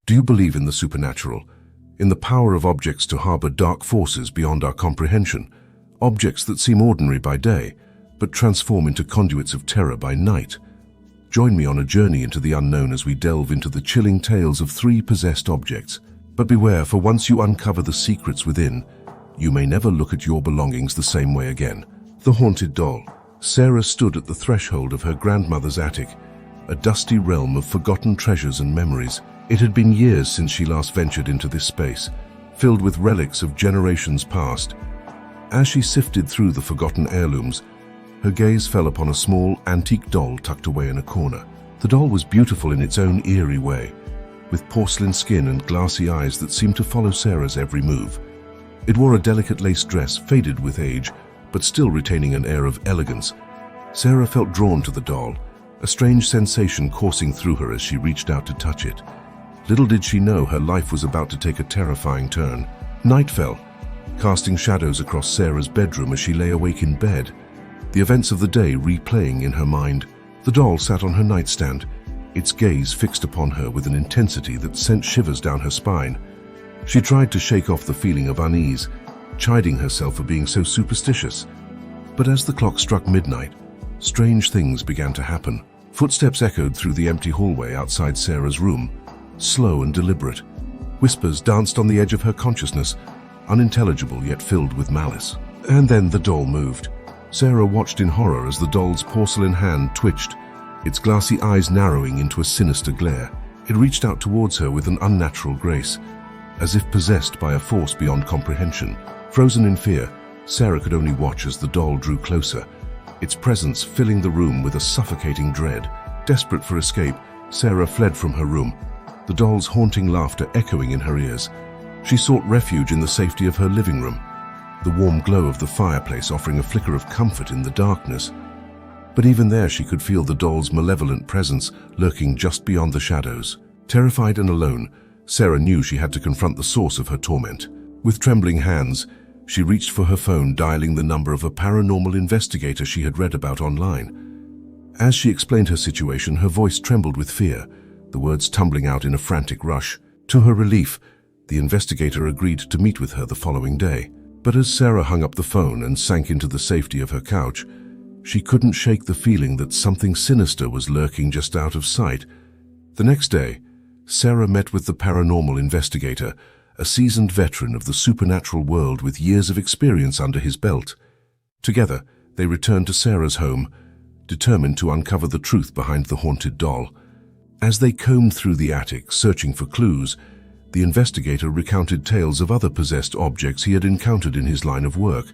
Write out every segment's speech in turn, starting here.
Do you believe in the supernatural? In the power of objects to harbor dark forces beyond our comprehension? Objects that seem ordinary by day, but transform into conduits of terror by night? Join me on a journey into the unknown as we delve into the chilling tales of 3 possessed objects. But beware, for once you uncover the secrets within, you may never look at your belongings the same way again. The Haunted Doll. Sarah stood at the threshold of her grandmother's attic, a dusty realm of forgotten treasures and memories. It had been years since she last ventured into this space, filled with relics of generations past. As she sifted through the forgotten heirlooms, her gaze fell upon a small, antique doll tucked away in a corner. The doll was beautiful in its own eerie way, with porcelain skin and glassy eyes that seemed to follow Sarah's every move. It wore a delicate lace dress, faded with age, but still retaining an air of elegance. Sarah felt drawn to the doll, a strange sensation coursing through her as she reached out to touch it. Little did she know her life was about to take a terrifying turn. Night fell, casting shadows across Sarah's bedroom as she lay awake in bed, the events of the day replaying in her mind. The doll sat on her nightstand, its gaze fixed upon her with an intensity that sent shivers down her spine. She tried to shake off the feeling of unease, chiding herself for being so superstitious. But as the clock struck midnight, strange things began to happen. Footsteps echoed through the empty hallway outside Sarah's room, slow and deliberate. Whispers danced on the edge of her consciousness, unintelligible yet filled with malice. And then the doll moved. Sarah watched in horror as the doll's porcelain hand twitched, its glassy eyes narrowing into a sinister glare. It reached out towards her with an unnatural grace, as if possessed by a force beyond comprehension. Frozen in fear, Sarah could only watch as the doll drew closer, its presence filling the room with a suffocating dread. Desperate for escape, Sarah fled from her room, the doll's haunting laughter echoing in her ears. She sought refuge in the safety of her living room, the warm glow of the fireplace offering a flicker of comfort in the darkness. But even there she could feel the doll's malevolent presence lurking just beyond the shadows. Terrified and alone, Sarah knew she had to confront the source of her torment. With trembling hands, she reached for her phone, dialing the number of a paranormal investigator she had read about online. As she explained her situation, her voice trembled with fear, the words tumbling out in a frantic rush. To her relief, the investigator agreed to meet with her the following day. But as Sarah hung up the phone and sank into the safety of her couch, she couldn't shake the feeling that something sinister was lurking just out of sight. The next day, Sarah met with the paranormal investigator, a seasoned veteran of the supernatural world with years of experience under his belt. Together, they returned to Sarah's home, determined to uncover the truth behind the haunted doll. As they combed through the attic, searching for clues, the investigator recounted tales of other possessed objects he had encountered in his line of work.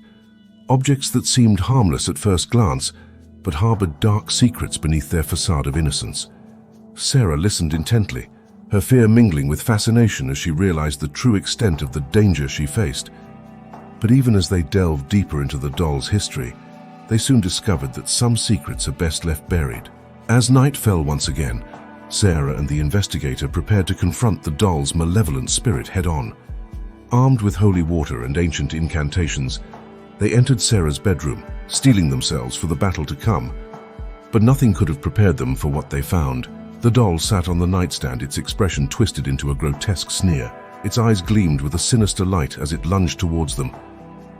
Objects that seemed harmless at first glance, but harbored dark secrets beneath their facade of innocence. Sarah listened intently, her fear mingling with fascination as she realized the true extent of the danger she faced. But even as they delved deeper into the doll's history, they soon discovered that some secrets are best left buried. As night fell once again, Sarah and the investigator prepared to confront the doll's malevolent spirit head-on. Armed with holy water and ancient incantations, they entered Sarah's bedroom, steeling themselves for the battle to come. But nothing could have prepared them for what they found. The doll sat on the nightstand, its expression twisted into a grotesque sneer. Its eyes gleamed with a sinister light as it lunged towards them,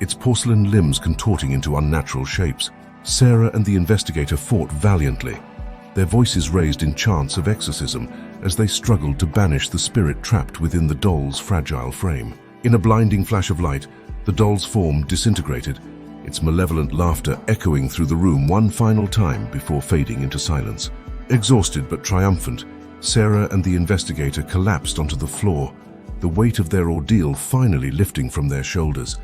its porcelain limbs contorting into unnatural shapes. Sarah and the investigator fought valiantly, their voices raised in chants of exorcism as they struggled to banish the spirit trapped within the doll's fragile frame. In a blinding flash of light, the doll's form disintegrated, its malevolent laughter echoing through the room one final time before fading into silence. Exhausted but triumphant, Sarah and the investigator collapsed onto the floor, the weight of their ordeal finally lifting from their shoulders.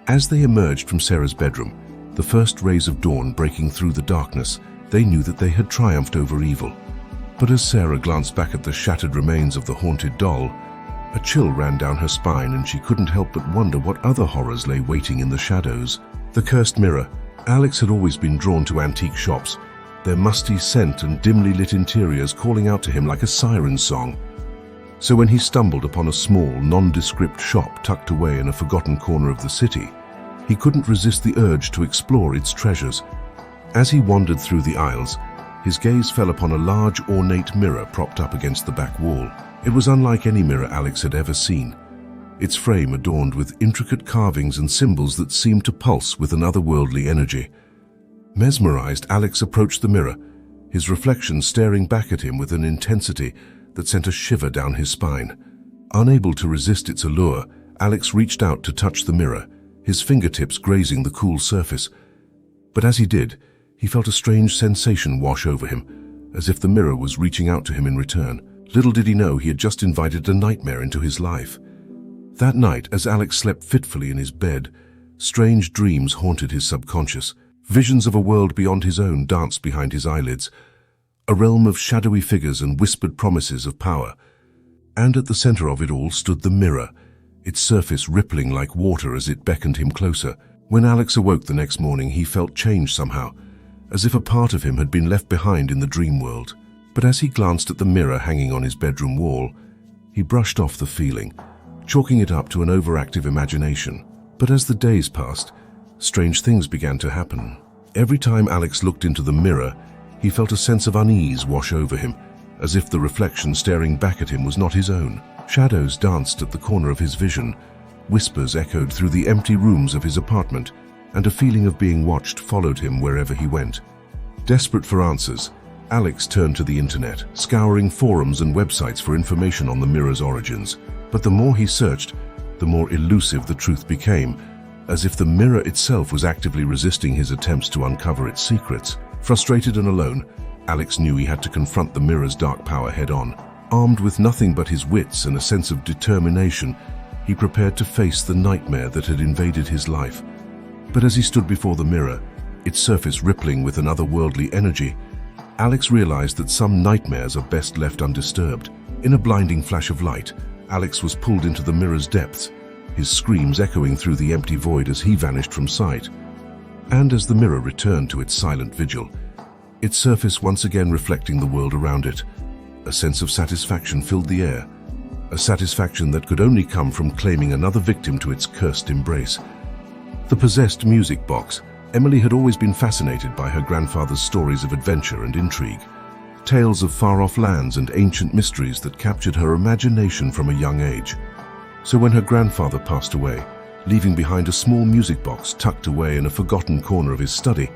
As they emerged from Sarah's bedroom, the first rays of dawn breaking through the darkness, they knew that they had triumphed over evil. But as Sarah glanced back at the shattered remains of the haunted doll, a chill ran down her spine and she couldn't help but wonder what other horrors lay waiting in the shadows. The cursed mirror. Alex had always been drawn to antique shops, their musty scent and dimly lit interiors calling out to him like a siren song. So when he stumbled upon a small, nondescript shop tucked away in a forgotten corner of the city, he couldn't resist the urge to explore its treasures. As he wandered through the aisles, his gaze fell upon a large, ornate mirror propped up against the back wall. It was unlike any mirror Alex had ever seen, its frame adorned with intricate carvings and symbols that seemed to pulse with an otherworldly energy. Mesmerized, Alex approached the mirror, his reflection staring back at him with an intensity that sent a shiver down his spine. Unable to resist its allure, Alex reached out to touch the mirror, his fingertips grazing the cool surface. But as he did, he felt a strange sensation wash over him, as if the mirror was reaching out to him in return. Little did he know he had just invited a nightmare into his life. That night, as Alex slept fitfully in his bed, strange dreams haunted his subconscious. Visions of a world beyond his own danced behind his eyelids, a realm of shadowy figures and whispered promises of power. And at the center of it all stood the mirror, its surface rippling like water as it beckoned him closer. When Alex awoke the next morning, he felt changed somehow, as if a part of him had been left behind in the dream world. But as he glanced at the mirror hanging on his bedroom wall, he brushed off the feeling, chalking it up to an overactive imagination. But as the days passed, strange things began to happen. Every time Alex looked into the mirror, he felt a sense of unease wash over him, as if the reflection staring back at him was not his own. Shadows danced at the corner of his vision, whispers echoed through the empty rooms of his apartment, and a feeling of being watched followed him wherever he went. Desperate for answers, Alex turned to the internet, scouring forums and websites for information on the mirror's origins. But the more he searched, the more elusive the truth became, as if the mirror itself was actively resisting his attempts to uncover its secrets. Frustrated and alone, Alex knew he had to confront the mirror's dark power head-on. Armed with nothing but his wits and a sense of determination, he prepared to face the nightmare that had invaded his life. But as he stood before the mirror, its surface rippling with an otherworldly energy, Alex realized that some nightmares are best left undisturbed. In a blinding flash of light, Alex was pulled into the mirror's depths, his screams echoing through the empty void as he vanished from sight. And as the mirror returned to its silent vigil, its surface once again reflecting the world around it, a sense of satisfaction filled the air, a satisfaction that could only come from claiming another victim to its cursed embrace. The possessed music box. Emily had always been fascinated by her grandfather's stories of adventure and intrigue, tales of far-off lands and ancient mysteries that captured her imagination from a young age. So when her grandfather passed away, leaving behind a small music box tucked away in a forgotten corner of his study,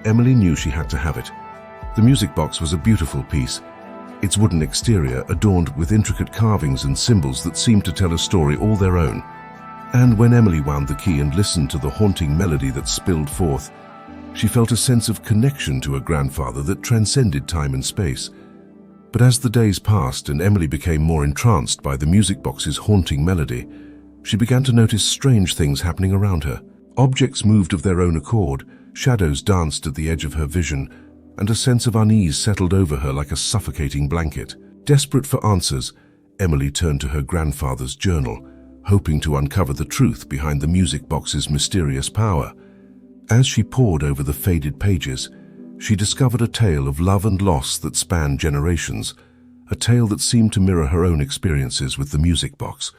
Emily knew she had to have it. The music box was a beautiful piece, its wooden exterior adorned with intricate carvings and symbols that seemed to tell a story all their own. And when Emily wound the key and listened to the haunting melody that spilled forth, she felt a sense of connection to her grandfather that transcended time and space. But as the days passed and Emily became more entranced by the music box's haunting melody, she began to notice strange things happening around her. Objects moved of their own accord, shadows danced at the edge of her vision, and a sense of unease settled over her like a suffocating blanket. Desperate for answers, Emily turned to her grandfather's journal, hoping to uncover the truth behind the music box's mysterious power. As she pored over the faded pages, she discovered a tale of love and loss that spanned generations, a tale that seemed to mirror her own experiences with the music box.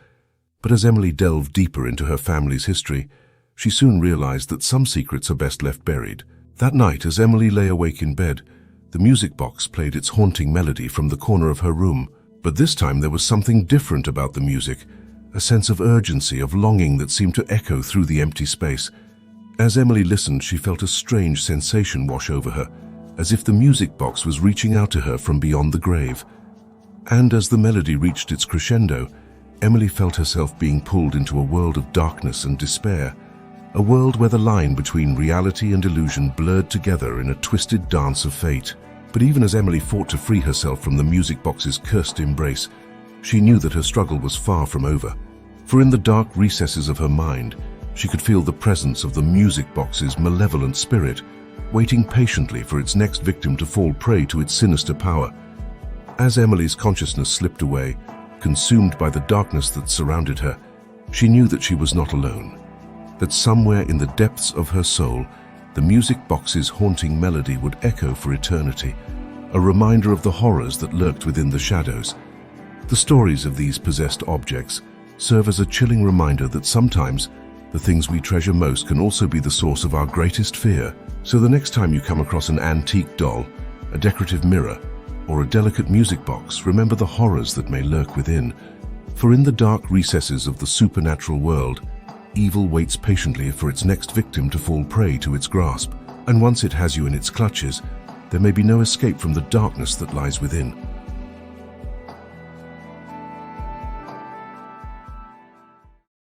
But as Emily delved deeper into her family's history, she soon realized that some secrets are best left buried. That night, as Emily lay awake in bed, the music box played its haunting melody from the corner of her room. But this time there was something different about the music, a sense of urgency, of longing that seemed to echo through the empty space. As Emily listened, she felt a strange sensation wash over her, as if the music box was reaching out to her from beyond the grave. And as the melody reached its crescendo, Emily felt herself being pulled into a world of darkness and despair, a world where the line between reality and illusion blurred together in a twisted dance of fate. But even as Emily fought to free herself from the music box's cursed embrace, she knew that her struggle was far from over. For in the dark recesses of her mind, she could feel the presence of the music box's malevolent spirit, waiting patiently for its next victim to fall prey to its sinister power. As Emily's consciousness slipped away, consumed by the darkness that surrounded her, she knew that she was not alone, that somewhere in the depths of her soul, the music box's haunting melody would echo for eternity, a reminder of the horrors that lurked within the shadows. The stories of these possessed objects serve as a chilling reminder that sometimes the things we treasure most can also be the source of our greatest fear. So the next time you come across an antique doll, a decorative mirror, or a delicate music box, remember the horrors that may lurk within. For in the dark recesses of the supernatural world, evil waits patiently for its next victim to fall prey to its grasp. And once it has you in its clutches, there may be no escape from the darkness that lies within.